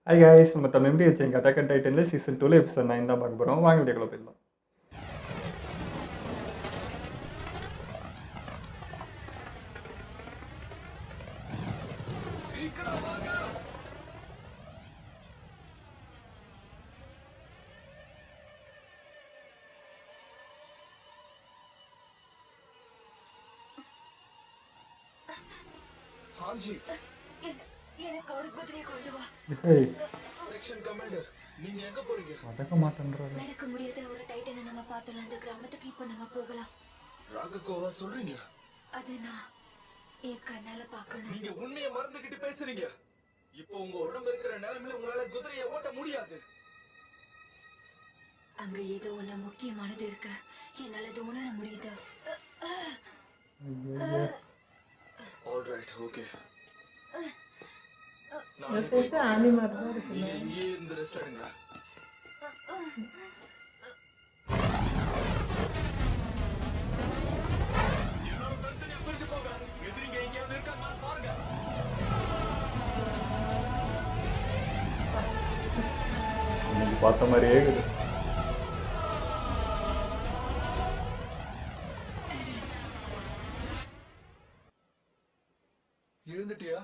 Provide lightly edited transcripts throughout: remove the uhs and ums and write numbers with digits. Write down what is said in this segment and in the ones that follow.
Hi guys, நம்ம தமிழ் எப்படி வச்சுங்க அட்டாக் அண்ட் டைட்டனில் சீசன் 2 எபிசோட் 9 தான் பார்க்க போகிறோம். வாங்க வீடியோக்குள்ள போயிடலாம். हाँ जी எனக்கு ஒரு குதிரையை கொண்டு வா. செக்ஷன் கமாண்டர் நீங்க எங்க போறீங்க? நடக்க மாட்டேன்றாரு. நடக்க முடியாத ஒரு டைட்டனை நம்ம பார்த்தலாம். அந்த கிராமத்துக்கு இப்ப நம்ம போகலாம். ராககோவா சொல்றீங்க? அது நான் என் கண்ணால பார்க்கணும். நீங்க உண்மையை மறந்துகிட்டு பேசுறீங்க. இப்போ உங்க உடம்பு இருக்கிற நிலைமையில உங்களால குதிரையை ஓட்ட முடியாது. அங்க ஏதோ ஒண்ணு முக்கியமானது இருக்கு. என்னால அது உணர முடியுது. Alright, okay. நீங்க இங்கேயே இருந்து ரெஸ்ட் எடுங்க. எல்லாரும் தனித்தனியா பிரிஞ்சு போங்க. எதிரிங்க எங்கேயாவது இருக்கான்னு பாருங்க. இன்னைக்கு பார்த்த மாதிரியே இருக்குது. எழுந்துட்டியா?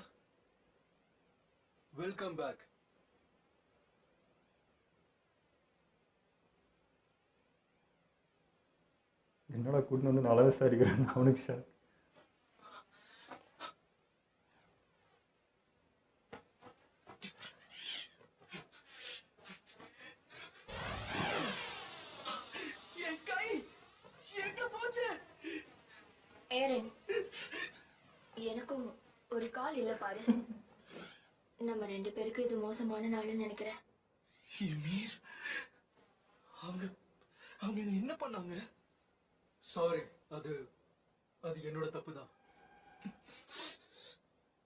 Welcome back. என்னடா கூட்டின்னு வந்து நல்லா விசாரிக்கிறேன் அவனுக்கு சார். என் கை எங்க போச்சு? ஏரன், எனக்கும் ஒரு கால் இல்ல பாரு. நம்ம ரெண்டு பேருக்கு இது மோசமான நாள்னு நினைக்கிறேன். யமீர், அவங்க அவங்க என்ன பண்ணாங்க? சாரி, அது என்னோட தப்பு தான்.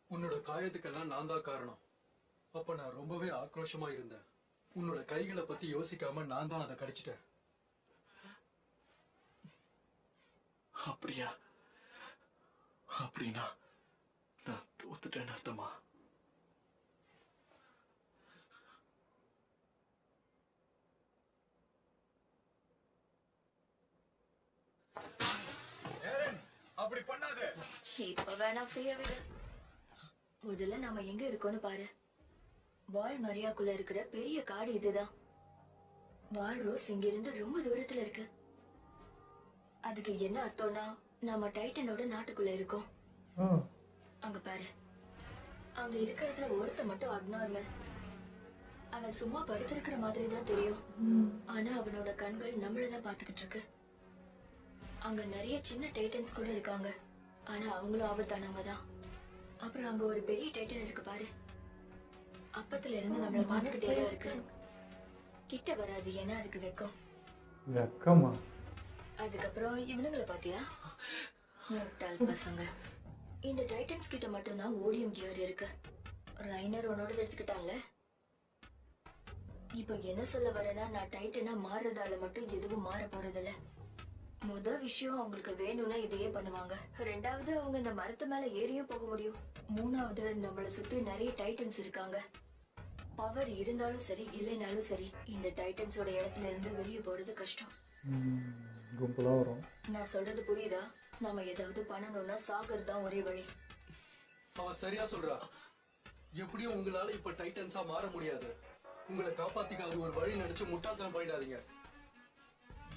உன்னோட காயத்துக்கெல்லாம் நான் தான் காரணம். அப்ப நான் ரொம்பவே ஆக்ரோஷமா இருந்தேன். உன்னோட கைகளை பத்தி யோசிக்காம நான் தான் அதை கடிச்சிட்டேன். அப்படியா? அப்படின்னா நான் தோத்துட்டேன்னு அர்த்தமா? அப்படி பண்ணாத. இப்ப வேணா ஃப்ரீயா விடு. முதல்ல நாம எங்க இருக்கோம்னு பாரு. வால் மரியாக்குள்ள இருக்கிற பெரிய காடு இதுதான். வால் ரோஸ் இங்கிருந்து ரொம்ப தூரத்துல இருக்கு. அதுக்கு என்ன அர்த்தம்னா நாம டைட்டனோட நாட்டுக்குள்ள இருக்கோம். அங்க பாரு, அங்க இருக்கிறதுல ஒருத்த மட்டும் அப்நார்மல். அவன் சும்மா படுத்திருக்கிற மாதிரி தான் தெரியும். ஆனா அவனோட கண்கள் நம்மளதான் பாத்துக்கிட்டு இருக்கு. அங்க நிறைய சின்ன டைட்டன்ஸ் கூட இருக்காங்க. ஆனா அவங்களும் ஆபத்தானவங்க தான். அப்புறம் அங்க ஒரு பெரிய டைட்டன் இருக்கு பாரு. அப்பத்துல இருந்து நம்மள பாத்துக்கிட்டே தான் இருக்கு. கிட்ட வராது, ஏன்னா அதுக்கு வெக்கமா. அதுக்கப்புறம் இவனுங்களை பாத்தியா? முட்டாள் பசங்க. இந்த டைட்டன்ஸ் கிட்ட மட்டும்தான் ஓடியம் கியர் இருக்கு. ரைனர் உன்னோட எடுத்துக்கிட்டான்ல. இப்ப என்ன சொல்ல வரேன்னா, நான் டைட்டனா மாறுறதால மட்டும் எதுவும் மாற போறதில்ல. முதல் விஷயம், அவங்களுக்கு வேணும்னா இதையே பண்ணுவாங்க. ரெண்டாவது, அவங்க இந்த மரத்து மேல ஏறியும் போக முடியும். மூணாவது, நம்மள சுத்தி நிறைய டைட்டன்ஸ் இருக்காங்க. பவர் இருந்தாலும் சரி இல்லைனாலும் சரி, இந்த டைட்டன்ஸோட இடத்துல இருந்து வெளியே போறது கஷ்டம். கும்பலா வரும். நான் சொல்றது புரியுதா? நாம ஏதாவது பண்ணணும்னா சாகர் தான் ஒரே வழி. அவன் சரியா சொல்றா. எப்படியும் உங்களால இப்ப டைட்டன்ஸா மாற முடியாது. உங்களை காப்பாத்திக்க அது ஒரு வழி நடிச்சு முட்டாள்தனம் பண்ணிடாதீங்க.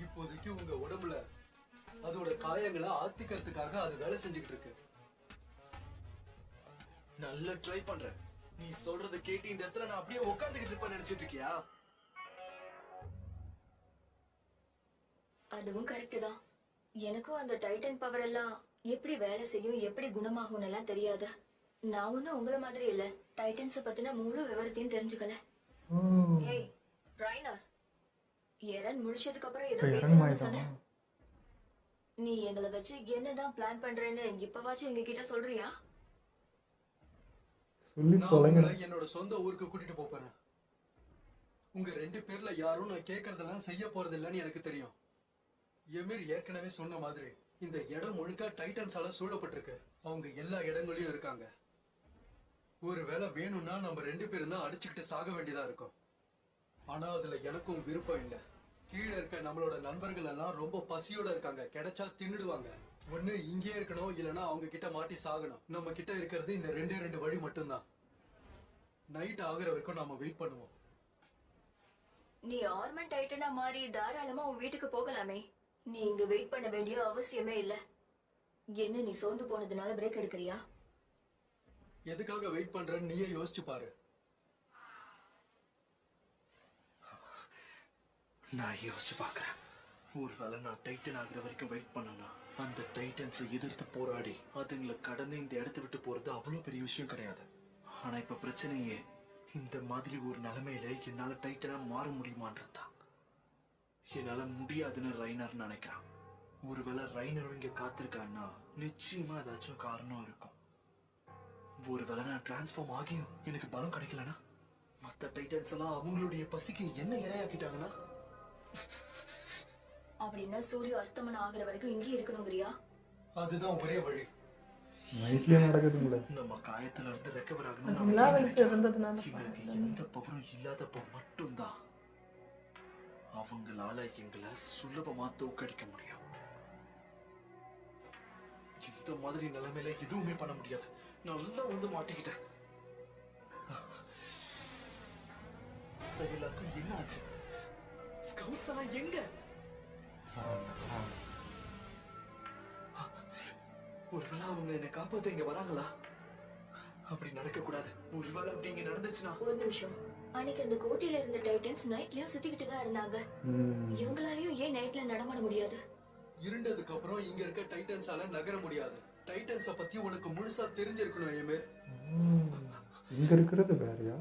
இப்போதைக்கு உங்க உடம்புல அதோட காயங்களை ஆத்திக்கிறதுக்காக அது வேலை செஞ்சுக்கிட்டு இருக்கு. நல்ல ட்ரை பண்றேன். நீ சொல்றத கேட்டு இந்த இடத்துல நான் அப்படியே உட்காந்துக்கிட்டு இருப்பேன் நினைச்சிட்டு இருக்கியா? அதுவும் கரெக்ட் தான். எனக்கும் அந்த டைட்டன் பவர் எல்லாம் எப்படி வேலை செய்யும், எப்படி குணமாகும் எல்லாம் தெரியாது. நான் ஒன்னும் உங்கள மாதிரி இல்ல. டைட்டன்ஸ பத்தின முழு விவரத்தையும் தெரிஞ்சுக்கல. ஏய் ரைனர், எரன் முடிச்சதுக்கு அப்புறம் ஏதோ பேசணும்னு சொன்ன. நீ எங்களை வச்சு என்னதான் பிளான் பண்றேன்னு இப்பவாச்சும் எங்க கிட்ட சொல்றியா? நான் உங்களை என்னோட சொந்த ஊருக்கு கூட்டிட்டு போறேன். உங்க ரெண்டு பேர்ல யாரும் நான் கேட்கறதெல்லாம் செய்ய போறது இல்லைன்னு எனக்கு தெரியும். எமீர் ஏற்கனவே சொன்ன மாதிரி இந்த இடம் முழுக்க டைட்டன்ஸால சூழப்பட்டிருக்கு. அவங்க எல்லா இடங்களையும் இருக்காங்க. ஒருவேளை வேணும்னா நம்ம 2 பேரும் தான் அடிச்சுக்கிட்டு சாக வேண்டியதா இருக்கும். ஆனா அதுல எனக்கும் விருப்பம் இல்ல. கீழே இருக்க நம்மளோட நண்பர்கள் எல்லாம் ரொம்ப பசியோட இருக்காங்க. கிடைச்சா தின்னுடுவாங்க. ஒண்ணு இங்கே இருக்கணும், இல்லைன்னா அவங்க கிட்ட மாட்டி சாகணும். நம்ம கிட்ட இருக்கிறது இந்த 2 வழி மட்டும்தான். நைட் ஆகுற வரைக்கும் நாம வெயிட் பண்ணுவோம். நீ ஆர்மன் டைட்டனா மாறி தாராளமா உன் வீட்டுக்கு போகலாமே. நீ இங்க வெயிட் பண்ண வேண்டிய அவசியமே இல்ல. என்ன நீ சோர்ந்து போனதுனால பிரேக் எடுக்கிறியா? எதுக்காக வெயிட் பண்றேன்னு நீயே யோசிச்சு பாரு. நான் யோசிச்சு பார்க்கறேன். ஒருவேளை நான் டைட்டன் ஆகுற வரைக்கும் வெயிட் பண்ணனா, அந்த டைட்டன்ஸை எதிர்த்து போராடி அதுங்களை கடந்து இந்த இடத்த விட்டு போறது அவ்வளவு பெரிய விஷயம் கிடையாது. ஆனா இப்ப பிரச்சனையே இந்த மாதிரி ஒரு நிலைமையில என்னால டைட்டனா மாற முடியுமான்றதுதான். என்னால முடியாதுன்னு ரைனர் நினைக்கிறான். ஒருவேளை ரைனர் இங்க காத்திருக்கான்னா நிச்சயமா ஏதாச்சும் காரணம் இருக்கும். ஒருவேளை நான் டிரான்ஸ்ஃபார்ம் ஆகியும் எனக்கு பலம் கிடைக்கலனா, மத்த டைட்டன்ஸ் எல்லாம் அவங்களுடைய பசிக்கு என்ன இரையாக்கிட்டாங்கன்னா, அப்படின்னா சூரிய அஸ்தமனம் ஆகுற வரைக்கும் இங்கே இருக்கணுங்கிறியா? அதுதான் ஒரே வழி. நைட்லயே நடக்குதுங்களே. நம்ம காயத்துல இருந்து ரெக்கவர் அதெல்லாம் வச்சு இருந்ததுனால எங்களுக்கு எந்த பவரும் இல்லாதப்ப மட்டும்தான் அவங்களால எங்களை சுலபமா தோக்கடிக்க முடியும். இந்த மாதிரி நிலைமையில எதுவுமே பண்ண முடியாது. நல்லா வந்து மாட்டிக்கிட்டேன். எல்லாருக்கும் என்ன ஆச்சு? ஸ்கவுட்ஸ் எல்லாம் எங்க? ஒருவேளை அவங்க என்னை காப்பாத்த இங்க வராங்களா? அப்படி நடக்க கூடாது. ஒருவேளை அப்படி இங்க நடந்துச்சுன்னா. ஒரு நிமிஷம். அன்னைக்கு அந்த கோட்டையில இருந்த டைட்டன்ஸ் நைட்லயும் சுத்திக்கிட்டு தான் இருந்தாங்க. இவங்களாலயும் ஏன் நைட்ல நடமாட முடியாது? இருண்டதுக்கு அப்புறம் இங்க இருக்க டைட்டன்ஸால நகர முடியாது. டைட்டன்ஸ பத்தி உனக்கு முழுசா தெரிஞ்சிருக்கணும் எமேர். இங்க இருக்கிறது வேறயா?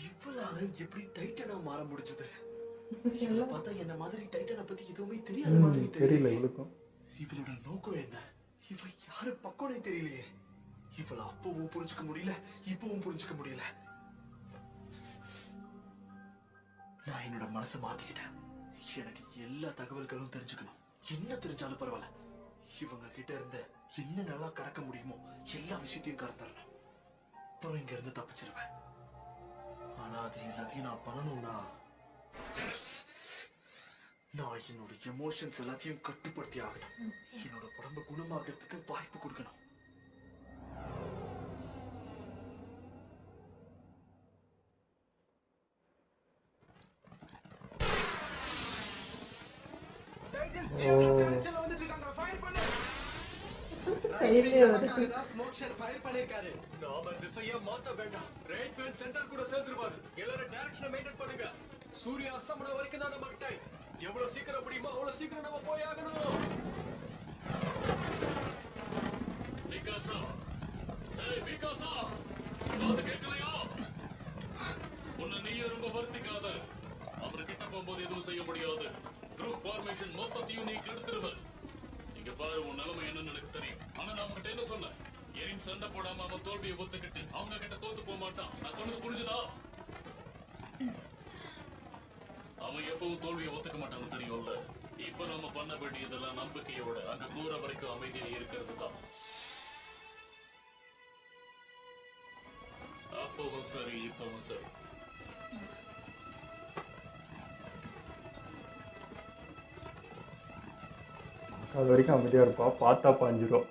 இவளால எப்படி டைட்டனா மாற முடிஞ்சது? இவள பார்த்தா என்ன மாதிரி டைட்டனை பத்தி எதுவுமே தெரியாத மாதிரி தெரியல இவளுக்கும். இவளோட நோக்கம் என்ன? இவ யாரு பக்கோனே தெரியலையே. இவள அப்பவும் புரிஞ்சுக்க முடியல, இப்பவும் புரிஞ்சுக்க முடியல. நான் என்னோட மனசை மாத்திக்கிட்டேன். எனக்கு எல்லா தகவல்களும் தெரிஞ்சுக்கணும். என்ன தெரிஞ்சாலும் பரவாயில்ல. இவங்க கிட்ட இருந்து என்ன நல்லா கறக்க முடியுமோ எல்லா விஷயத்தையும் கறந்துடணும். அப்புறம் இங்க இருந்து தப்பிச்சிருவேன். ஆனா அது எல்லாத்தையும் நான் பண்ணணும்னா நான் என்னோட எமோஷன்ஸ் எல்லாத்தையும் கட்டுப்படுத்தி ஆகணும். என்னோட உடம்பு குணமாகிறதுக்கு வாய்ப்பு கொடுக்கணும். நாம திசையை மாத்த வேண்டாம். ரேட்மெண்ட் சென்டர் கூட சேர்ந்துருவாரு. எல்லாரும் டைரக்ஷனை மெயின்டைன் பண்ணுங்க. சூரிய அஸ்தமனம் வரைக்கும் தான் நம்ம டைம். எவ்வளவு சீக்கிரம் முடியுமோ அவ்வளவு சீக்கிரம் நம்ம போய் ஆகணும். விகாசா, ஏய் விகாசா, காது கேட்கலையா? உன்னை நீயே ரொம்ப வருத்திக்காத. அவர் கிட்ட போகும்போது எதுவும் செய்ய முடியாது. குரூப் ஃபார்மேஷன் மொத்தத்தையும் நீ கெடுத்துருவ. இங்க பாரு, உன் நிலைமை என்னன்னு எனக்கு தெரியும். ஆனா நான் உங்ககிட்ட என்ன சொன்னேன்? எரின் சண்டை போடாம அவன் தோல்வியை ஒத்துக்கிட்டு அவங்க கிட்ட தோத்து போக மாட்டான். நான் சொன்னது புரிஞ்சுதா? அவன் எப்பவும் தோல்வியை ஒத்துக்க மாட்டான்னு தெரியும்ல. இப்ப நம்ம பண்ண வேண்டியதெல்லாம் நம்பிக்கையோட அங்க கூற வரைக்கும் அமைதியா இருக்கிறது தான். அப்பவும் சரி, இப்பவும் சரி. அது வரைக்கும் அமைதியா இருப்பா, பார்த்தா பாஞ்சிரும்.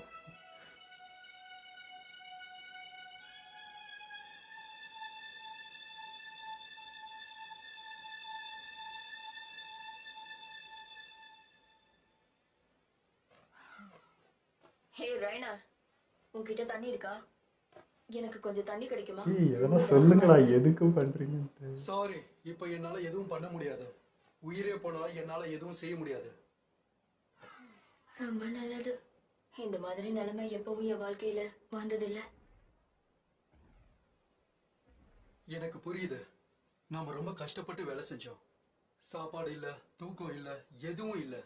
ஹே ரைனர், உன்கிட்ட தண்ணி இருக்கா? எனக்கு கொஞ்சம் தண்ணி கிடைக்குமா? எதனா சொல்லுங்களா, எதுக்கு பண்றீங்க? சாரி, இப்ப என்னால எதுவும் பண்ண முடியாது. உயிரே போனாலும் என்னால எதுவும் செய்ய முடியாது. ரொம்ப நல்லது. இந்த மாதிரி நிலைமை எப்பவும் என் வாழ்க்கையில வந்ததில்ல. எனக்கு புரியுது. நாம ரொம்ப கஷ்டப்பட்டு வேலை செஞ்சோம். சாப்பாடு இல்ல, தூக்கம் இல்ல, எதுவும் இல்ல.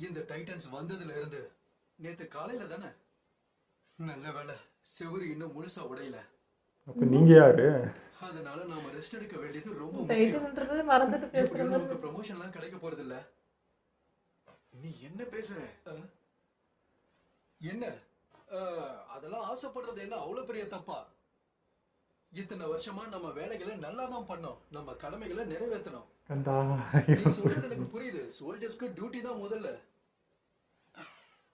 இந்த டைட்டன்ஸ் வந்ததுல இருந்து நேத்து காலையில தானே. நல்ல வேலை, செவுரு இன்னும் முழுசா உடையல. அப்ப நீங்க யாரு? அதனால நாம ரெஸ்ட் எடுக்க வேண்டியது ரொம்ப டைட்டன்ன்றது மறந்துட்டு முக்கியம். பேசுறது. நமக்கு ப்ரமோஷன் எல்லாம் கிடைக்க போறது இல்ல. நீ என்ன பேசுற? என்ன? அதெல்லாம் அதெல்லாம் ஆசைப்படுறது என்ன அவ்வளவு பெரிய தப்பா? இத்தனை வருஷமா நம்ம வேலைகளை நல்லா தான் பண்ணோம். நம்ம கடமைகளை நிறைவேற்றணும். கண்டா நீ சொல்றது எனக்கு புரியுது. சோல்ஜர்ஸ்க்கு டியூட்டி தான் முதல்ல.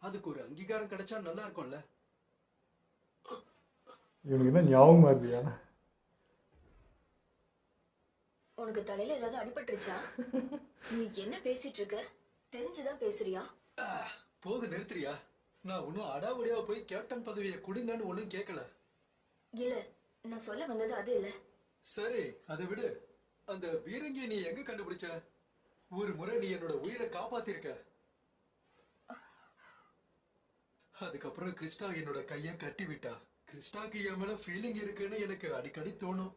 அதுக்கு ஒரு அங்கீகாரம் கிடைச்சா நல்லா இருக்கும்ல. இவனுக்கு என்ன ஞாபகமா இருக்கியா? உனக்கு தலையில ஏதாவது அடிபட்டுருச்சா? நீ என்ன பேசிட்டு இருக்க? தெரிஞ்சுதான் பேசுறியா? போது நிறுத்துறியா? நான் ஒன்னும் அடாவடியா போய் கேப்டன் பதவியை கொடுங்கன்னு ஒன்னும் கேட்கல. இல்ல, நான் சொல்ல வந்தது அது இல்ல. சரி, அதை விடு. அந்த பீரங்கியை நீ எங்க கண்டுபிடிச்ச? ஒரு முறை நீ என்னோட உயிரை காப்பாத்திருக்க. அதுக்கப்புறம் கிறிஸ்டா என்னோட கைய கட்டி விட்டா. கிறிஸ்டாக்கு என் மேல ஃபீலிங் இருக்குன்னு எனக்கு அடிக்கடி தோணும்.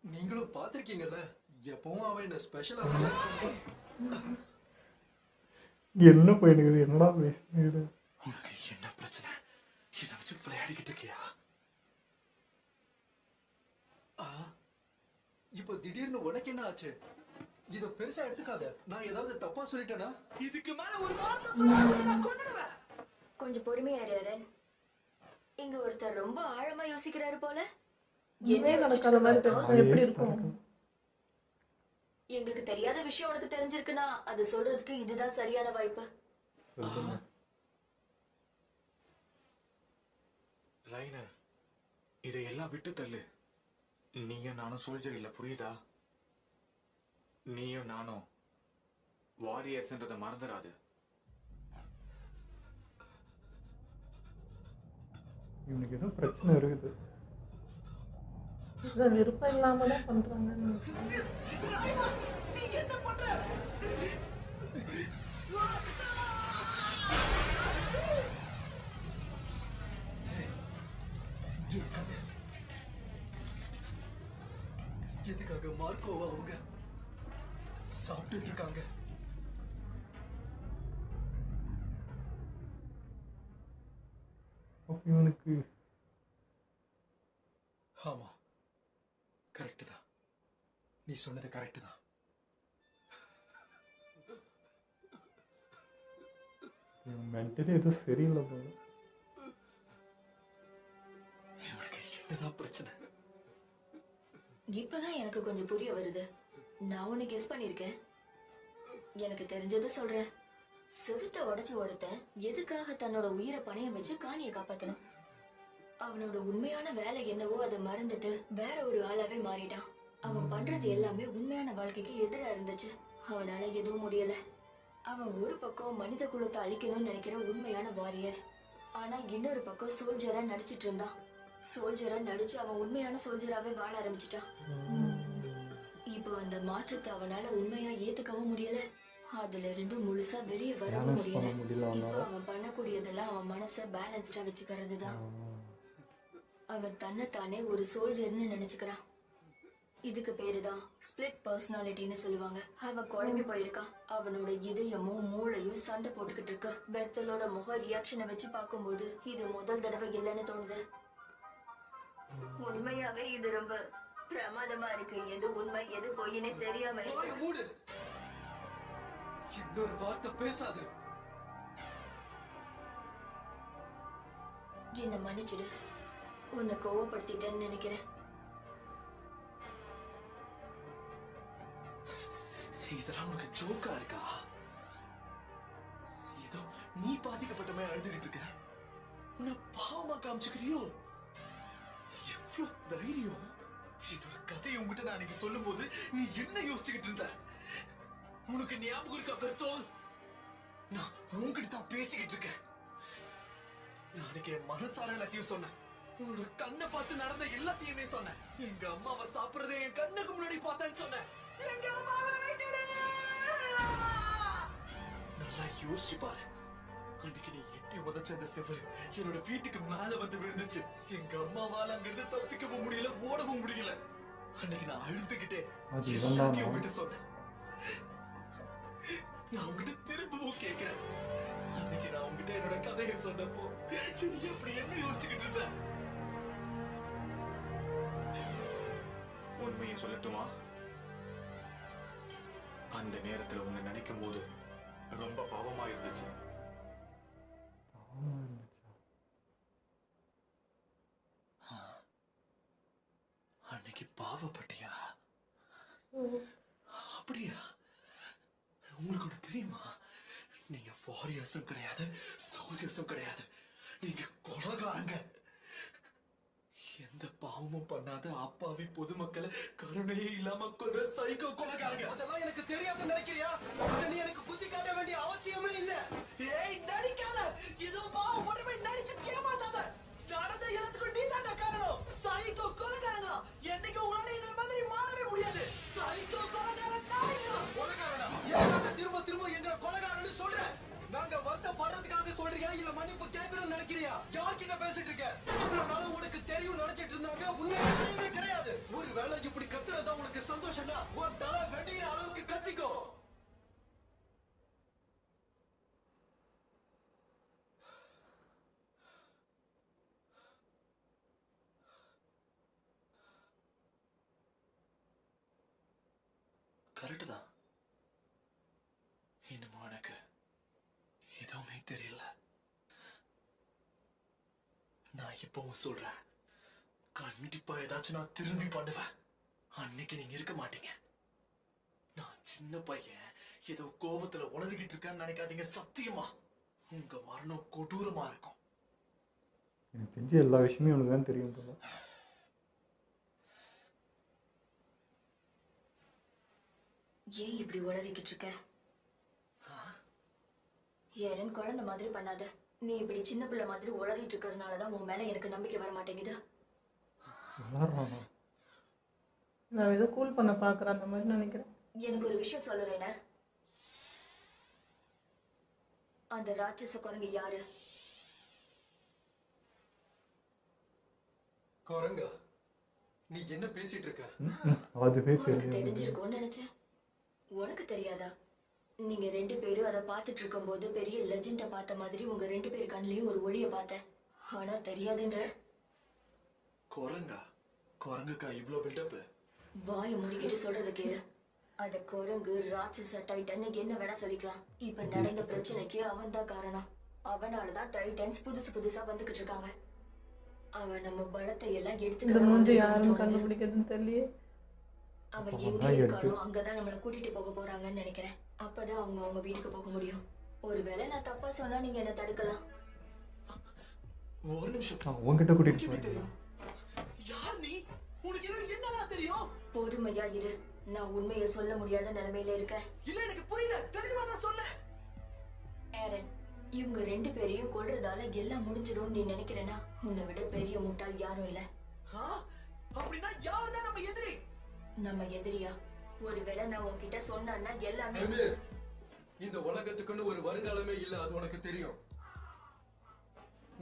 நீங்களும் பாத்திருக்கீங்கல்ல, எப்பவும் அவன் என்ன ஸ்பெஷலா. என்ன போயிடுது? என்னடா பேசுறது? உனக்கு என்ன பிரச்சனை? இதை வச்சு விளையாடிக்கிட்டு இருக்கியா? இப்ப திடீர்னு உனக்கு என்ன ஆச்சு? இத பெருசா எடுத்துக்காத. நான் ஏதாவது தப்பா சொல்லிட்டேனா? இதுக்கு மேல ஒரு வார்த்தை சொன்னா நான் கொன்னுடுவேன். கொஞ்சம் பொறுமையா இரு அரண். இங்க ஒருத்தர் ரொம்ப ஆழமா யோசிக்கிறாரு போல. இனிமே நடக்காத மாதிரி பேசினா எப்படி இருக்கும்? எங்களுக்கு தெரியாத விஷயம் உனக்கு தெரிஞ்சிருக்குன்னா அது சொல்றதுக்கு இதுதான் சரியான வாய்ப்பு. ரைனர், இதையெல்லாம் விட்டு தள்ளு. நீயும் நானும் சோல்ஜர் இல்ல, புரியுதா? நீயும் நானும் வாரியர்ஸ்ன்றதை மறந்துடாது. இவனுக்கு ஏதோ பிரச்சனை இருக்குது. இதான் விருப்பம் இல்லாம தான் பண்றாங்கன்னு எதுக்காக மார்க்கோவா அவங்க சாப்பிட்டுட்டு இருக்காங்க? அப்ப இவனுக்கு ஆமா, கரெக்ட் தான். நீ சொன்னது கரெக்ட் தான். மென்டலி ஏதோ சரியில்லை போல. இவனுக்கு என்னதான் பிரச்சனை? இப்பதான் எனக்கு கொஞ்சம் புரிய வருது. நான் ஒண்ணு கெஸ் பண்ணிருக்கேன். எனக்கு தெரிஞ்சதை சொல்றேன். செவுத்த உடைச்ச ஒருத்தன் எதுக்காக தன்னோட உயிரை பணையம் வச்சு காணியை காப்பாத்தணும்? அவனோட உண்மையான வேலை என்னவோ அதை மறந்துட்டு வேற ஒரு ஆளாவே மாறிட்டான். அவன் பண்றது எல்லாமே உண்மையான வாழ்க்கைக்கு எதிரா இருந்துச்சு. அவனால எதுவும் முடியல. அவன் ஒரு பக்கம் மனித குலத்தை அழிக்கணும்னு நினைக்கிற உண்மையான வாரியர். ஆனா இன்னொரு பக்கம் சோல்ஜரா நடிச்சிட்டு இருந்தான். சோல்ஜரா நடிச்சு அவன் உண்மையான சோல்ஜராவே வாழ ஆரம்பிச்சிட்டான். இப்போ அந்த மாற்றத்தை அவனால உண்மையா ஏத்துக்கவும் முடியல. அதுல இருந்து முழுசா வெளியே வரவும் முடியல. இப்போ அவன் பண்ணக்கூடியதெல்லாம் அவன் மனச பேலன்ஸ்டா வச்சுக்கிறது தான். அவன் தன்னைத்தானே ஒரு சோல்ஜர்னு நினைச்சுக்கிறான். இதுக்கு பேருதான் ஸ்பிளிட் பர்சனாலிட்டின்னு சொல்லுவாங்க. அவன் குழம்பி போயிருக்கான். அவனோட இதயமும் மூளையும் சண்டை போட்டுக்கிட்டு இருக்கு. பெர்த்தலோட முக ரியாக்ஷனை வச்சு பார்க்கும்போது இது முதல் தடவை இல்லைன்னு தோணுது. உண்மையாவே இது ரொம்ப பிரமாதமா இருக்கு. எது உண்மை எது பொய்னே தெரியாம வாயை மூடு. இன்னொரு வார்த்தை பேசாது. என்ன மன்னிச்சிடு. உன்னை கோவப்படுத்திட்டேன்னு நினைக்கிறேன். இதெல்லாம் உனக்கு ஜோக்கா இருக்கா? ஏதோ நீ பாதிக்கப்பட்ட மாதிரி அழுதுகிட்டு இருக்க. உன்னை பாவமா காமிச்சுக்கிறியோ? எவ்வளவு தைரியம்! என்னோட கதையை உங்ககிட்ட நான் இன்னைக்கு சொல்லும் போது நீ என்ன யோசிச்சுக்கிட்டு இருந்த? உனக்கு ஞாபகம் இருக்கா பெர்த்தோல்? நான் உன்கிட்ட தான் பேசிக்கிட்டு இருக்கேன். நாளைக்கு என் மனசார எல்லாத்தையும் சொன்னேன். உன்னோட கண்ணை பார்த்து நடந்த எல்லாத்தையுமே சொன்னேன். எங்க அம்மாவை சாப்பிடுறதை என் கண்ணுக்கு முன்னாடி பார்த்தேன்னு சொன்னேன். எங்க அம்மாவை விட்டுடு! நல்லா யோசிச்சு பாரு. அன்னைக்கு நீ எட்டி உதைச்ச அந்த செவரு என்னோட வீட்டுக்கு மேல வந்து விழுந்துச்சு. எங்க அம்மாவால அங்கிருந்து தப்பிக்கவும் முடியல, ஓடவும் முடியல. அன்னைக்கு நான் அழுதுகிட்டே எல்லாத்தையும் உங்ககிட்ட சொன்னேன். நான் உங்ககிட்ட திரும்பவும் கேட்கிறேன். அன்னைக்கு நான் உங்ககிட்ட என்னோட கதையை சொன்னப்போ நீ எப்படி என்ன யோசிச்சுக்கிட்டு இருந்த? உண்மையை சொல்லட்டுமா? அந்த நேரத்துல உன்னை நினைக்கும் போது ரொம்ப பாவமா இருந்துச்சு. பாவப்பட்டியா? அப்படியா? உங்களுக்கு ஒண்ணு தெரியுமா? நீங்க வாரியர்ஸும் கிடையாது, சோல்ஜர்ஸும் கிடையாது. நீங்க கொலைகாரங்க. எந்த பாவமும் பண்ணாத அப்பாவி பொதுமக்களை கருணையே இல்லாம கொல்ற சைக்கோ கொலைகாரங்க. அதெல்லாம் எனக்கு தெரியாதுன்னு நினைக்கிறியா? அதை நீ எனக்கு குத்தி காட்ட வேண்டிய அவசியமே இல்ல. ஏய், நடிக்காத. ஏதோ பாவம் பண்றமே நடிச்சு ஏமாத்தாத. நடந்த எல்லாத்துக்கும் நீதான்டா காரணம். சைக்கோ கொலைகாரங்க. என்னைக்கு உங்களால எங்களை மாதிரி மாறவே முடியாது. சைக்கோ கொலைகாரன் நாய்ங்க. கொலைகாரனா? எதுக்காக திரும்ப திரும்ப எங்களை கொலைகாரன்னு சொல்ற? நாங்க வருத்தப்படுறதுக்காக சொல்றியா இல்ல மன்னிப்பு கேட்கணும்னு நினைக்கிறியா? யார்கிட்ட பேசிட்டு இருக்க? இவ்வளவு நாளும் உனக்கு தெரியும் நினைச்சிட்டு இருந்தாங்க. உண்மையா கிடையவே கிடையாது. ஒருவேளை இப்படி கத்துறதா உனக்கு சந்தோஷம்னா உன் தலை வெடிக்கிற அளவுக்கு கத்திக்கோ. கரெக்ட் தான். இன்னும் எனக்கு எதுவுமே தெரியல. நான் இப்பவும் சொல்றேன், கண்டிப்பா ஏதாச்சும் நான் திரும்பி பண்ணுவேன். அன்னைக்கு நீங்க இருக்க மாட்டீங்க. நான் சின்ன பையன் ஏதோ கோபத்துல உளறிக்கிட்டு இருக்கேன்னு நினைக்காதீங்க. சத்தியமா உங்க மரணம் கொடூரமா இருக்கும். எனக்கு தெரிஞ்ச எல்லா விஷயமும் உனக்கு தான் தெரியும் போல. ஏன் இப்படி உளறிக்கிட்டு இருக்க? ஏரன், குழந்தை மாதிரி பண்ணாத. நீ இப்படி சின்ன பிள்ளை மாதிரி உளறிட்டு இருக்கறதுனாலதான் உன் மேல எனக்கு நம்பிக்கை வர மாட்டேங்குது. வளர்றானா? நான் ஏதோ கூல் பண்ண பாக்குறேன் அந்த மாதிரி நினைக்கிறேன். எனக்கு ஒரு விஷயம் சொல்லுறேன். அந்த ராட்சச குரங்கு யாரு? குரங்கா? நீ என்ன பேசிட்டு இருக்க? அதுவே உனக்கு தெரியும். தெரிஞ்சிருக்கும்னு நினைச்சேன். உனக்கு தெரியாதா? நீங்க 2 பேரும் அதை பார்த்துட்டு இருக்கும்போது பெரிய லெஜெண்ட பார்த்த மாதிரி உங்க 2 பேர் கண்ணிலையும் ஒரு ஒளிய பார்த்தேன். ஆனா தெரியாதுன்ற. குரங்கா? குரங்குக்கா இவ்ளோ பில்டப்? வாயை முடிக்கிட்டு சொல்றத கேளு. அத குரங்கு, ராட்சச, டைட்டன் என்ன வேணா சொல்லிக்கலாம். இப்ப நடந்த பிரச்சனைக்கு அவன் தான் காரணம். அவனாலதான் டைட்டன்ஸ் புதுசா வந்துகிட்டு இருக்காங்க. அவன் நம்ம பலத்தை எல்லாம் இந்த மூஞ்சி யாருன்னு எடுத்துக்கிட்டு கண்டுபிடிக்கிறதுன்னு தெரியல. அவன் எங்க இருக்கானோ அங்கதான் நம்மள கூட்டிட்டு போக போறாங்கன்னு நினைக்கிறேன். அப்பதான் அவங்க வீட்டுக்கு போக முடியும். ஒருவேளை நான் தப்பா சொன்னா நீங்க என்ன தடுக்கலாம். ஒரு நிமிஷம். உன்கிட்ட கூட்டிட்டு எப்படி போறேன். தெரியும்? யார் நீ? உனக்கு என்னடா தெரியும்? பொறுமையா இரு. நான் உண்மையை சொல்ல முடியாத நிலைமையில இருக்கேன். இல்ல, எனக்கு புரியல. தெளிவா தான் சொல்ல. ஏரன், இவங்க 2 பேரையும் கொல்றதால எல்லாம் முடிஞ்சிடும்னு நீ நினைக்கிறேன்னா உன்னை விட பெரிய முட்டாள் யாரும் இல்ல. அப்படின்னா யாருதான் நம்ம எதிரி? நம்ம எதிரியா? ஒருவேளை நான் உன்கிட்ட சொன்னா எல்லாமே. எமிர், இந்த உலகத்துக்குன்னு ஒரு வருங்காலமே இல்ல, அது உனக்கு தெரியும்.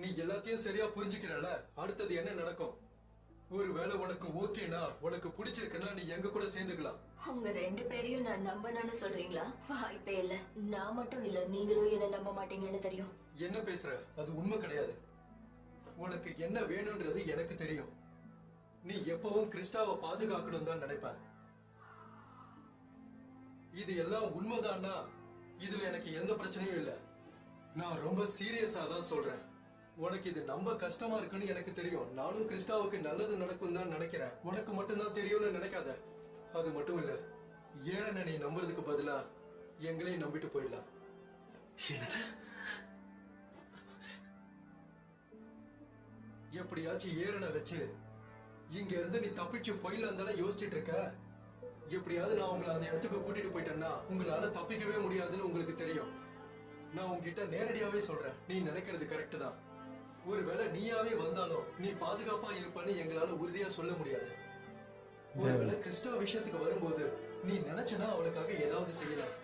நீ எல்லாத்தையும் சரியா புரிஞ்சுக்கிறல. அடுத்தது என்ன நடக்கும்? ஒருவேளை உனக்கு ஓகேனா, உனக்கு பிடிச்சிருக்குன்னா நீ எங்க கூட சேர்ந்துக்கலாம். அவங்க 2 பேரையும் நான் நம்பணும்னு சொல்றீங்களா? வாய்ப்பே இல்ல. நான் மட்டும் இல்ல, நீங்களும் என்ன நம்ப மாட்டீங்கன்னு தெரியும். என்ன பேசுற? அது உண்மை கிடையாது. உனக்கு என்ன வேணும்ன்றது எனக்கு தெரியும். நீ எப்பவும் கிறிஸ்டாவை பாதுகாக்கணும் தான் நினைப்ப. இது எல்லாம் உண்மைதான்னா இதுல எனக்கு எந்த பிரச்சனையும் இல்ல. நான் ரொம்ப சீரியஸா தான் சொல்றேன். உனக்கு இது நம்ப கஷ்டமா இருக்குன்னு எனக்கு தெரியும். நானும் கிறிஸ்டாவுக்கு நல்லது நடக்கும் தான் நினைக்கிறேன். உனக்கு மட்டும்தான் தெரியும்னு நினைக்காத. அது மட்டும் இல்ல, ஏறனை நீ நம்புறதுக்கு பதிலா எங்களையும் நம்பிட்டு போயிடலாம். எப்படியாச்சும் ஏறனை வச்சு இங்க இருந்து நீ தப்பிச்சு போயிடலாம் தானே யோசிச்சுட்டு இருக்க. எப்படியாவது நான் உங்களை அந்த இடத்துக்கு கூட்டிட்டு போயிட்டேன்னா உங்களால தப்பிக்கவே முடியாதுன்னு உங்களுக்கு தெரியும். நான் உங்ககிட்ட நேரடியாவே சொல்றேன், நீ நினைக்கிறது கரெக்ட் தான். ஒருவேளை நீயாவே வந்தாலும் நீ பாதுகாப்பா இருப்பன்னு எங்களால உறுதியா சொல்ல முடியாது. ஒருவேளை கிறிஸ்டா விஷயத்துக்கு வரும்போது நீ நினைச்சனா அவளுக்காக ஏதாவது செய்யலாம்.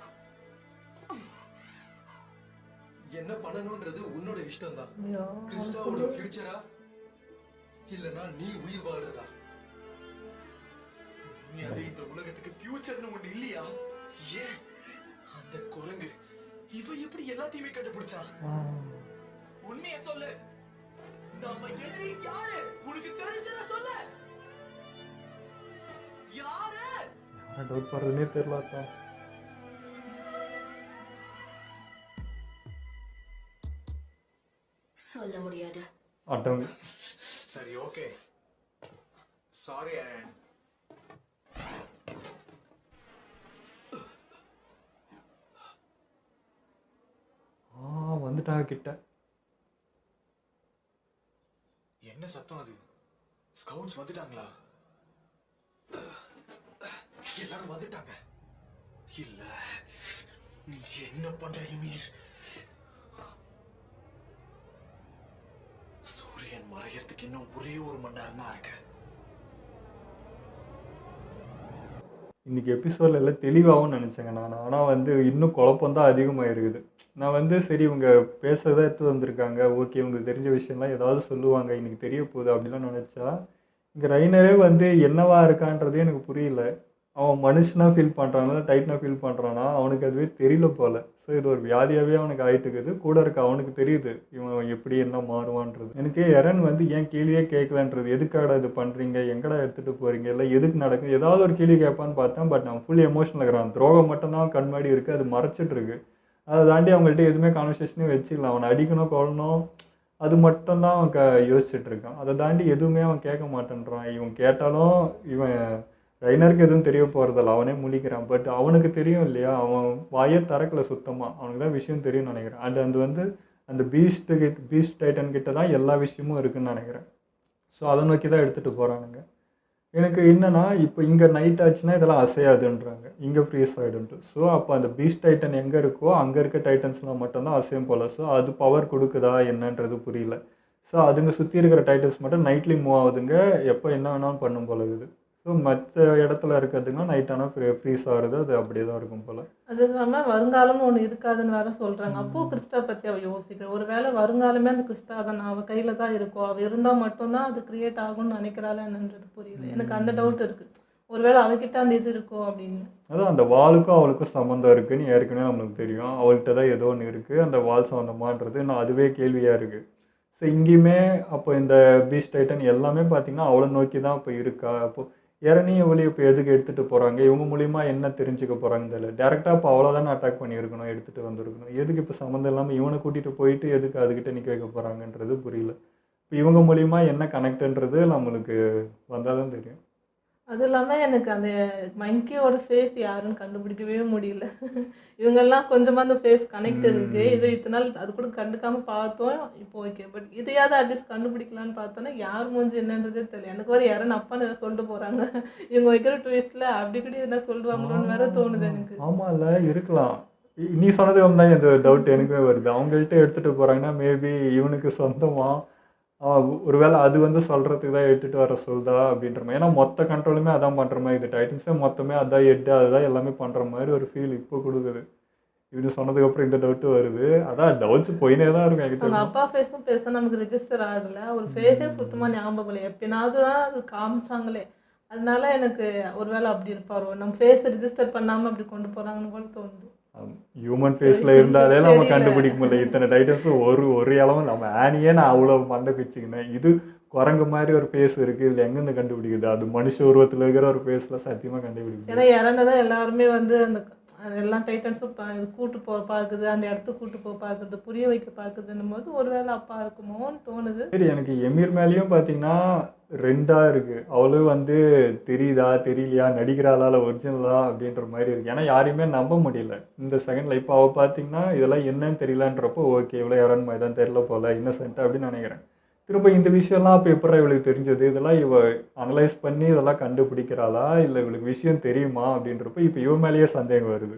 என்ன பண்ணணும்ன்றது உன்னோட இஷ்டம் தான். கிறிஸ்டாவோட ஃபியூச்சரா இல்லனா நீ உயிர் வாழ்றதா? உண்மையாவே இந்த உலகத்துக்கு ஃபியூச்சர்னு ஒண்ணு இல்லையா? ஏன் அந்த குரங்கு இவ எப்படி எல்லாத்தையுமே கண்டுபிடிச்சா? உண்மையை சொல்லு. நம்ம எதிரி யாரு? உனக்கு தெரிஞ்சத சொல்லு. யாரு? யாரை டவுட் பண்றதுனே தெரியல. சொல்ல முடியாது. அட்டவங்க. சரி, ஓகே. சாரி ஆரன். வந்துட்டாங்க கிட்ட. என்ன சத்தம் அது? ஸ்கவுட்ஸ் வந்துட்டாங்களா? எல்லாரும் வந்துட்டாங்க. இல்ல, நீ என்ன பண்ற யமீர்? சூரியன் மறையறதுக்கு இன்னும் ஒரே 1 மணி நேரம் தான் இருக்கு. இன்னைக்கு எபிசோட்ல எல்லாம் தெளிவாகவும் நினச்சேங்க நான். ஆனால் வந்து இன்னும் குழப்பம்தான் அதிகமாக இருக்குது. நான் வந்து சரி இவங்க பேசுறதா எடுத்து வந்திருக்காங்க, ஓகே இவங்களுக்கு தெரிஞ்ச விஷயம்லாம் ஏதாவது சொல்லுவாங்க, இன்னைக்கு தெரிய போகுது அப்படிலாம் நினச்சா, இங்கே ரைனரே வந்து என்னவா இருக்கான்றதே எனக்கு புரியல. அவன் மனுஷனா ஃபீல் பண்ணுறானா டைட்டனா ஃபீல் பண்ணுறானா அவனுக்கு அதுவே தெரியல போல. ஸோ இது ஒரு வியாதியாகவே அவனுக்கு ஆயிட்டுக்குது. கூட இருக்க அவனுக்கு தெரியுது இவன் எப்படி என்ன மாறுவான்றது. எனக்கு எரன் வந்து ஏன் கேள்வியே கேட்கலன்றது, எதுக்காடா இது பண்ணுறீங்க, எங்கடா எடுத்துகிட்டு போகிறீங்க, இல்லை எதுக்கு நடக்குது, ஏதாவது ஒரு கேள்வி கேட்பான்னு பார்த்தேன். பட் நான் ஃபுல் எமோஷனல் இருக்கிறான். துரோகம் மட்டும்தான் கண்மாடி இருக்குது, அது மறைச்சிட்டு இருக்கு. அதை தாண்டி அவங்கள்ட்ட எதுவுமே கான்வர்சேஷனே வச்சுக்கலாம். அவனை அடிக்கணும் கொள்ளணும் அது மட்டும்தான் அவன் யோசிச்சுட்டு இருக்கான். அதை தாண்டி எதுவுமே அவன் கேட்க மாட்டேன்றான். இவன் கேட்டாலும் இவன் ரைனருக்கு எதுவும் தெரிய போகிறதில்ல, அவனே முழிக்கிறான். பட் அவனுக்கு தெரியும் இல்லையா, அவன் வாயே திறக்கல சுத்தமாக. அவனுக்கு தான் விஷயம் தெரியும்னு நினைக்கிறேன். அண்ட் அது வந்து அந்த பீஸ்ட் டைட்டன் கிட்ட தான் எல்லா விஷயமும் இருக்குதுன்னு நினைக்கிறேன். ஸோ அதை நோக்கி தான் எடுத்துகிட்டு போகிறானுங்க. எனக்கு என்னென்னா இப்போ இங்கே நைட் ஆச்சுன்னா இதெல்லாம் அசையாதுன்றாங்க, இங்கே ஃப்ரீஸ் ஆகிடுன்ட்டு. ஸோ அப்போ அந்த பீஸ்ட் டைட்டன் எங்கே இருக்கோ அங்கே இருக்க டைட்டன்ஸ்லாம் மட்டும்தான் அசையும் போல். ஸோ அது பவர் கொடுக்குதா என்னன்றது புரியல. ஸோ அதுங்க சுற்றி இருக்கிற டைட்டன்ஸ் மட்டும் நைட்லி மூவ் ஆகுதுங்க, எப்போ என்ன வேணாலும் பண்ணும் போல இருக்குது. ஸோ மற்ற இடத்துல இருக்கிறதுனா நைட் ஆனால் ஃப்ரீஸ் ஆகுறது, அது அப்படியே தான் இருக்கும் போல். அது இல்லாமல் வருங்காலம்னு ஒன்று இருக்காதுன்னு வேற சொல்கிறாங்க. அப்போது கிறிஸ்டா பற்றி அவள் யோசிக்கிறேன். ஒரு வேளை வருங்காலமே அந்த கிறிஸ்டா தான் அவள் கையில் தான் இருக்கும், அவள் இருந்தால் மட்டும்தான் அது கிரியேட் ஆகும்னு நினைக்கிறாள் என்னன்றது புரியல. எனக்கு அந்த டவுட் இருக்குது, ஒருவேளை அவகிட்ட அந்த இது இருக்கோ அப்படின்னு. அதான் அந்த வாளுக்கும் அவளுக்கும் சம்மந்தம் இருக்குதுன்னு ஏற்கனவே நம்மளுக்கு தெரியும். அவள்கிட்ட தான் ஏதோ ஒன்று இருக்குது, அந்த வால் சம்மந்தமான்றது இன்னும் அதுவே கேள்வியாக இருக்குது. ஸோ இங்கேயுமே அப்போ இந்த பீஸ்ட் டைட்டன் எல்லாமே பார்த்திங்கன்னா அவளை நோக்கி தான் இப்போ இருக்கா. அப்போது எரனையும் ஒளி இப்போ எதுக்கு எடுத்துகிட்டு போகிறாங்க, இவங்க மூலிமா என்ன தெரிஞ்சுக்க போகிறாங்கன்னு தெரியல. டேரெக்டாக இப்போ அவ்வளோதானே அட்டாக் பண்ணியிருக்கணும், எடுத்துகிட்டு வந்திருக்கணும். எதுக்கு இப்போ சம்மந்தம் இல்லாமல் இவனை கூட்டிகிட்டு போயிட்டு எதுக்கு அதுக்கிட்ட நிற்க வைக்க போகிறாங்கன்றது புரியல. இப்போ இவங்க மூலிமா என்ன கனெக்டுன்றது நம்மளுக்கு வந்தால் தான் தெரியும். அது இல்லாமல் எனக்கு அந்த மங்கியோட ஃபேஸ் யாருன்னு கண்டுபிடிக்கவே முடியல. இவங்கெல்லாம் கொஞ்சமாக அந்த ஃபேஸ் கனெக்ட் இருக்குது. இது இத்தனை நாள் அது கூட கண்டுக்காமல் பார்த்தோம், இப்போ ஓகே. பட் இதையாவது அட்லீஸ்ட் கண்டுபிடிக்கலான்னு பார்த்தோன்னா யார் மூஞ்சி என்னன்றதே தெரியல. எனக்கு வேறு யாரும் அப்பான்னு எதாவது சொல்லிட்டு போகிறாங்க, இவங்க வைக்கிற ட்விஸ்ட்டில் அப்படி கூட என்ன சொல்லுவாங்களோன்னு வேற தோணுது எனக்கு. ஆமாம், இல்லை இருக்கலாம். நீ சொன்னது தான் இந்த டவுட் எனக்குமே வருது. அவங்கள்ட்ட எடுத்துகிட்டு போகிறாங்கன்னா மேபி இவனுக்கு சொந்தமாக ஒருவேளை அது வந்து சொல்கிறதுக்கு தான் எடுத்துகிட்டு வர சொல்லுதா அப்படின்ற மாதிரி. ஏன்னா மொத்த கண்ட்ரோலுமே அதான் பண்ணுற மாதிரி, இது டைட்டன்ஸே மொத்தமே அதான் ஹெட்டு அதுதான் எல்லாமே பண்ணுற மாதிரி ஒரு ஃபீல் இப்போ கொடுக்குது. இப்படி சொன்னதுக்கப்புறம் இந்த டவுட்டு வருது. அதான் டவுட்ஸ் போயினே தான் இருக்கும் என்கிட்ட. அவங்க அப்பா ஃபேஸும் பேச நமக்கு ரெஜிஸ்டர் ஆகலை, ஒரு ஃபேஸே சுத்தமாக ஞாபகம் இல்லை. எப்படினாவது தான் அது காமிச்சாங்களே, அதனால எனக்கு ஒரு வேளை அப்படி இருப்பாரோ, நம்ம ஃபேஸ் ரெஜிஸ்டர் பண்ணாமல் அப்படி கொண்டு போகிறாங்கன்னு கூட தோணுது. ஹியூமன் ஃபேஸில் இருந்தாலே நம்ம கண்டுபிடிக்க முடியல. இத்தனை டைட்டன்ஸும் ஒரு அளவும் நம்ம ஆனியே நான் அவ்வளோ மண்டை பிச்சுக்கினேன். இது குரங்கு மாதிரி ஒரு ஃபேஸ் இருக்குது, இதில் எங்கேருந்து கண்டுபிடிக்குது? அது மனுஷ உருவத்தில் இருக்கிற ஒரு ஃபேஸில் சத்தியமாக கண்டுபிடிக்குது. ஏன்னா இறந்ததான் எல்லாருமே வந்து அந்த எல்லா டைட்டன்ஸும் கூட்டு போக பார்க்குது, அந்த இடத்துக்கு கூட்டு போக பார்க்குறது, புரிய வைக்க பார்க்குதுன்னும் போது ஒருவேளை அப்பா இருக்குமோன்னு தோணுது. சரி, எனக்கு எமீர் மேலேயும் பார்த்தீங்கன்னா ரெண்டாக இருக்குது. அவளும் வந்து தெரியுதா தெரியலையா, நடிக்கிறாளா இல்லை ஒரிஜினலா அப்படின்ற மாதிரி இருக்குது. ஏன்னா யாரையுமே நம்ப முடியல இந்த செகண்டில். இப்போ அவள் பார்த்தீங்கன்னா இதெல்லாம் என்னன்னு தெரியலன்றப்போ ஓகே இவ்வளோ யாரான்னு மாதிரி தான் தெரியல போல, இன்னசென்ட்டாக அப்படின்னு நினைக்கிறேன். திரும்ப இந்த விஷயம்லாம் அப்போ எப்படா இவளுக்கு தெரிஞ்சது, இதெல்லாம் இவ அனலைஸ் பண்ணி இதெல்லாம் கண்டுபிடிக்கிறாளா இல்லை இவளுக்கு விஷயம் தெரியுமா அப்படின்றப்போ இப்போ இவன் மேலேயே சந்தேகம் வருது.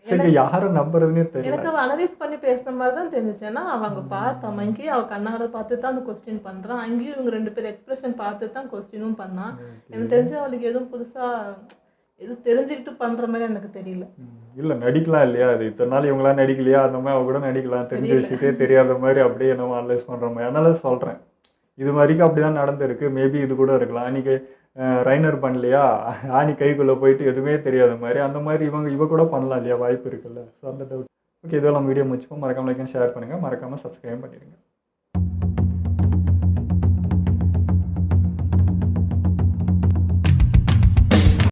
சரி, யாரும் நம்புறதுன்னே தெரியல. எனக்கு அவள் அனலைஸ் பண்ணி பேசுன மாதிரி தான் தெரிஞ்சிச்சு. ஏன்னா அவங்க பார்த்தா மங்கி அவள் கண்ணாட பார்த்து தான் அந்த கொஸ்டின் பண்ணுறான், அங்கேயும் இவங்க 2 பேர் எக்ஸ்பிரஷன் பார்த்து தான் கொஸ்டினும் பண்ணான். எனக்கு தெரிஞ்சு அவளுக்கு எதுவும் புதுசாக எதுவும் தெரிஞ்சுக்கிட்டு பண்ணுற மாதிரி எனக்கு தெரியல. இல்லை நடிக்கலாம் இல்லையா, அது இத்தனை நாள் இவங்களாம் நடிக்கலையா, அந்த மாதிரி அவ கூட நடிக்கலாம், தெரிஞ்ச விஷயத்தே தெரியாத மாதிரி அப்படியே நம்ம அனலைஸ் பண்ணுற மாதிரி. அதனால சொல்கிறேன், இது வரைக்கும் அப்படி தான் நடந்திருக்கு. மேபி இது கூட இருக்கலாம். அன்றைக்கி ரைனர் பண்ணலையா, ஆனி கைக்குள்ளே போயிட்டு எதுவுமே தெரியாத மாதிரி, அந்த மாதிரி இவ கூட பண்ணலாம் இல்லையா, வாய்ப்பு இருக்குல்ல. ஸோ அந்த டவுட். ஓகே, இதெல்லாம் நம்ம வீடியோ முடிச்சுப்போம். மறக்காமல் லைக் அண்ட் ஷேர் பண்ணுங்கள், மறக்காமல் சப்ஸ்கிரைப் பண்ணிடுங்க.